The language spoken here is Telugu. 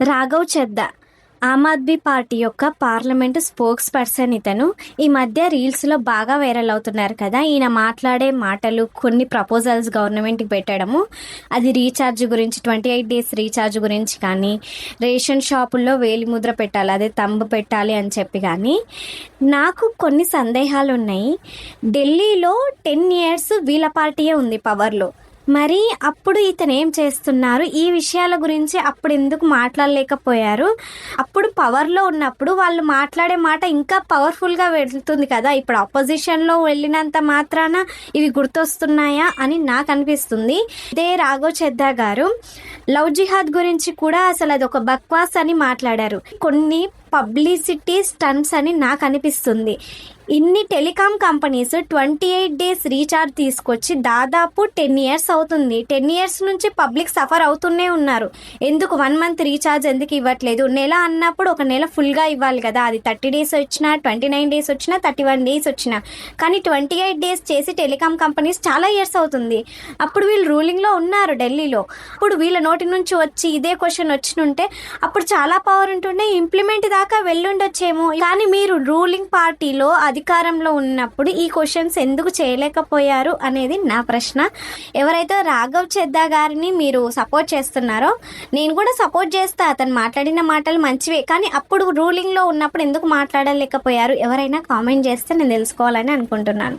రాఘవ్ చెద్దా ఆమ్ ఆద్మీ పార్టీ యొక్క పార్లమెంట్ స్పోక్స్ పర్సన్ ఇతను. ఈ మధ్య రీల్స్లో బాగా వైరల్ అవుతున్నారు కదా. ఈయన మాట్లాడే మాటలు, కొన్ని ప్రపోజల్స్ గవర్నమెంట్కి పెట్టడము, అది రీఛార్జ్ గురించి, 28 days రీఛార్జ్ గురించి కానీ, రేషన్ షాపుల్లో వేలిముద్ర పెట్టాలి, అదే తంబు పెట్టాలి అని చెప్పి కానీ, నాకు కొన్ని సందేహాలు ఉన్నాయి. ఢిల్లీలో 10 years వీళ్ళ పార్టీయే ఉంది పవర్లో. మరి అప్పుడు ఇతను ఏం చేస్తున్నారు, ఈ విషయాల గురించి అప్పుడు ఎందుకు మాట్లాడలేకపోయారు? అప్పుడు పవర్లో ఉన్నప్పుడు వాళ్ళు మాట్లాడే మాట ఇంకా పవర్ఫుల్గా వెళ్తుంది కదా. ఇప్పుడు ఆపోజిషన్లో వెళ్ళినంత మాత్రాన ఇవి గుర్తొస్తున్నాయా అని నాకు అనిపిస్తుంది. ఇదే రాఘవ్ చెద్దా గారు లవ్ జిహాద్ గురించి కూడా అసలు అది ఒక బక్వాస్ అని మాట్లాడారు. కొన్ని పబ్లిసిటీ స్టంట్స్ అని నాకు అనిపిస్తుంది. ఇన్ని టెలికాం కంపెనీస్ 28 days రీఛార్జ్ తీసుకొచ్చి దాదాపు 10 years అవుతుంది. 10 years నుంచి పబ్లిక్ సఫర్ అవుతూనే ఉన్నారు. ఎందుకు 1 month రీఛార్జ్ ఎందుకు ఇవ్వట్లేదు? నెల అన్నప్పుడు ఒక నెల ఫుల్గా ఇవ్వాలి కదా. అది 30 days వచ్చినా, 29 days వచ్చినా, 31 days వచ్చినా. కానీ 28 days చేసి టెలికాం కంపెనీస్ చాలా ఇయర్స్ అవుతుంది. అప్పుడు వీళ్ళు రూలింగ్లో ఉన్నారు ఢిల్లీలో. అప్పుడు వీళ్ళ నోటి నుంచి వచ్చి ఇదే క్వశ్చన్ వచ్చినుంటే అప్పుడు చాలా పవర్ ఉంటుండే, ఇంప్లిమెంట్ దాకా వెళ్ళుండొచ్చేమో. కానీ మీరు రూలింగ్ పార్టీలో అధికారంలో ఉన్నప్పుడు ఈ క్వశ్చన్స్ ఎందుకు చేయలేకపోయారు అనేది నా ప్రశ్న. ఎవరైతే రాఘవ్ చెద్దా గారిని మీరు సపోర్ట్ చేస్తున్నారో నేను కూడా సపోర్ట్ చేస్తా. అతను మాట్లాడిన మాటలు మంచివే, కానీ అప్పుడు రూలింగ్లో ఉన్నప్పుడు ఎందుకు మాట్లాడలేకపోయారు? ఎవరైనా కామెంట్ చేస్తే నేను తెలుసుకోవాలని అనుకుంటున్నాను.